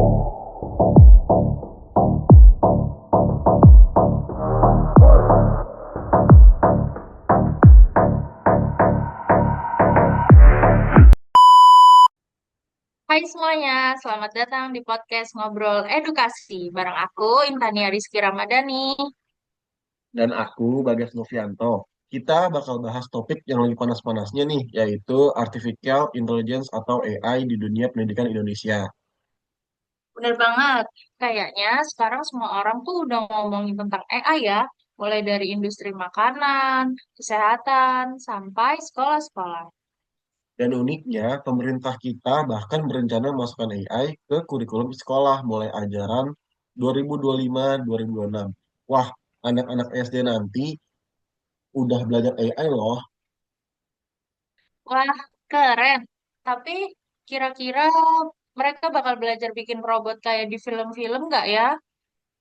Hai semuanya, selamat datang di podcast Ngobrol Edukasi bareng aku Intania Rizky Ramadhani. Dan aku, Bagas Novianto. Kita bakal bahas topik yang lagi panas-panasnya nih, yaitu Artificial Intelligence atau AI di dunia pendidikan Indonesia. Bener banget, kayaknya sekarang semua orang tuh udah ngomongin tentang AI ya, mulai dari industri makanan, kesehatan, sampai sekolah-sekolah. Dan uniknya, pemerintah kita bahkan berencana masukkan AI ke kurikulum sekolah mulai ajaran 2025-2026. Wah, anak-anak SD nanti udah belajar AI loh. Wah, keren. Tapi kira-kira mereka bakal belajar bikin robot kayak di film-film nggak ya?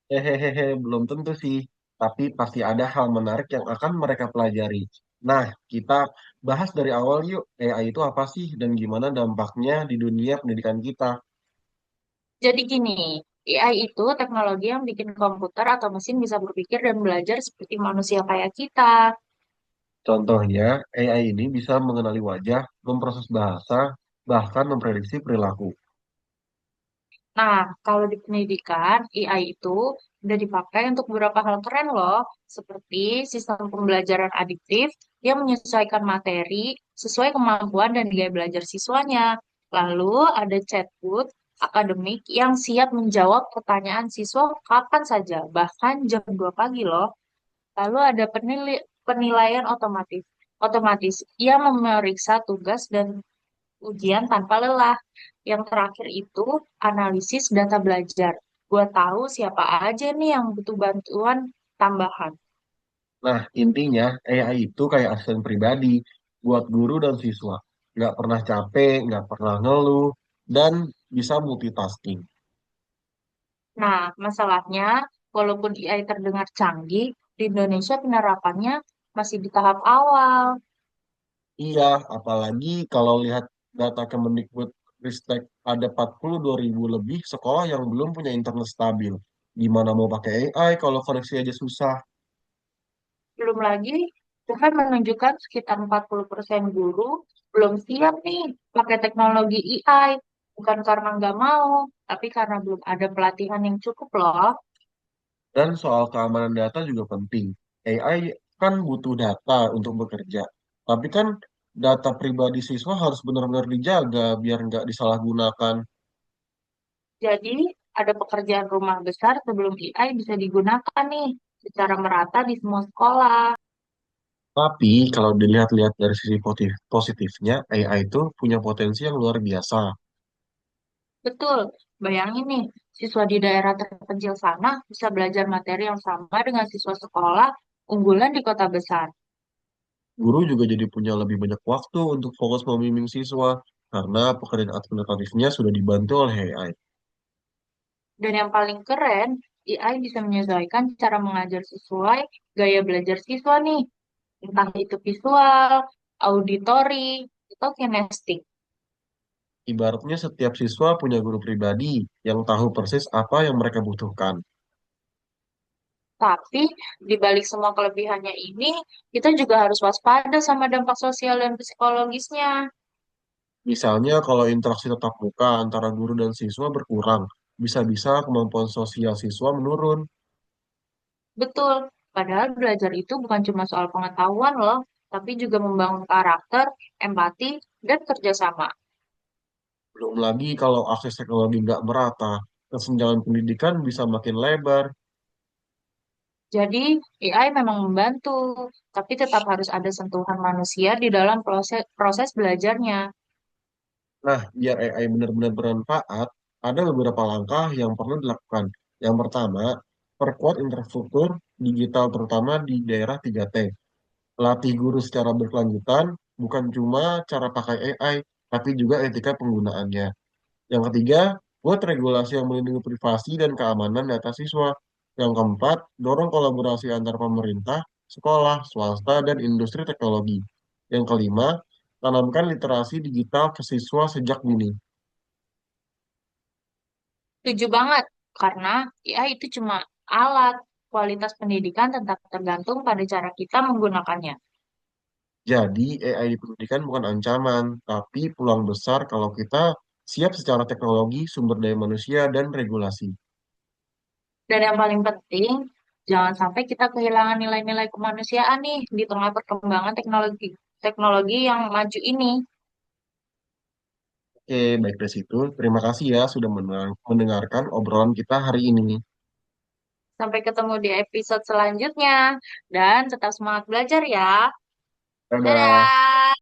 Hehehe, belum tentu sih. Tapi pasti ada hal menarik yang akan mereka pelajari. Nah, kita bahas dari awal yuk. AI itu apa sih dan gimana dampaknya di dunia pendidikan kita? Jadi gini, AI itu teknologi yang bikin komputer atau mesin bisa berpikir dan belajar seperti manusia kayak kita. Contohnya, AI ini bisa mengenali wajah, memproses bahasa, bahkan memprediksi perilaku. Nah, kalau di pendidikan, AI itu udah dipakai untuk beberapa hal keren loh, seperti sistem pembelajaran adiktif yang menyesuaikan materi sesuai kemampuan dan gaya belajar siswanya. Lalu ada chatbot akademik yang siap menjawab pertanyaan siswa kapan saja, bahkan jam 2 pagi loh. Lalu ada penilaian otomatis. Otomatis, ia memeriksa tugas dan ujian tanpa lelah. Yang terakhir itu analisis data belajar. Buat tahu siapa aja nih yang butuh bantuan tambahan. Nah, intinya AI itu kayak asisten pribadi buat guru dan siswa. Nggak pernah capek, nggak pernah ngeluh, dan bisa multitasking. Nah, masalahnya, walaupun AI terdengar canggih, di Indonesia penerapannya masih di tahap awal. Iya, apalagi kalau lihat data Kemendikbud Ristek ada 42.000 lebih sekolah yang belum punya internet stabil. Gimana mau pakai AI kalau koneksi aja susah? Belum lagi, Tuhan menunjukkan sekitar 40% guru belum siap nih pakai teknologi AI. Bukan karena nggak mau, tapi karena belum ada pelatihan yang cukup loh. Dan soal keamanan data juga penting. AI kan butuh data untuk bekerja. Tapi kan data pribadi siswa harus benar-benar dijaga biar nggak disalahgunakan. Jadi, ada pekerjaan rumah besar sebelum AI bisa digunakan nih secara merata di semua sekolah. Tapi kalau dilihat-lihat dari sisi positifnya, AI itu punya potensi yang luar biasa. Betul, bayangin nih, siswa di daerah terpencil sana bisa belajar materi yang sama dengan siswa sekolah unggulan di kota besar. Guru juga jadi punya lebih banyak waktu untuk fokus membimbing siswa karena pekerjaan administratifnya sudah dibantu oleh AI. Dan yang paling keren, AI bisa menyesuaikan cara mengajar sesuai gaya belajar siswa nih, entah itu visual, auditori, atau kinestik. Ibaratnya setiap siswa punya guru pribadi yang tahu persis apa yang mereka butuhkan. Tapi di balik semua kelebihannya ini, kita juga harus waspada sama dampak sosial dan psikologisnya. Misalnya kalau interaksi tatap muka antara guru dan siswa berkurang, bisa-bisa kemampuan sosial siswa menurun. Betul, padahal belajar itu bukan cuma soal pengetahuan loh, tapi juga membangun karakter, empati, dan kerjasama. Belum lagi kalau akses teknologi nggak merata, kesenjangan pendidikan bisa makin lebar. Jadi, AI memang membantu, tapi tetap harus ada sentuhan manusia di dalam proses belajarnya. Nah, biar AI benar-benar bermanfaat, ada beberapa langkah yang perlu dilakukan. Yang pertama, perkuat infrastruktur digital terutama di daerah 3T. Latih guru secara berkelanjutan, bukan cuma cara pakai AI, tapi juga etika penggunaannya. Yang ketiga, buat regulasi yang melindungi privasi dan keamanan data siswa. Yang keempat, dorong kolaborasi antar pemerintah, sekolah, swasta, dan industri teknologi. Yang kelima, tanamkan literasi digital ke siswa sejak dini. Setuju banget, karena ya itu cuma alat. Kualitas pendidikan tetap tergantung pada cara kita menggunakannya. Jadi AI di pendidikan bukan ancaman, tapi peluang besar kalau kita siap secara teknologi, sumber daya manusia, dan regulasi. Dan yang paling penting, jangan sampai kita kehilangan nilai-nilai kemanusiaan nih di tengah perkembangan teknologi teknologi yang maju ini. Oke, baik dari situ. Terima kasih ya sudah mendengarkan obrolan kita hari ini. Sampai ketemu di episode selanjutnya, dan tetap semangat belajar ya. Dadah. Dadah!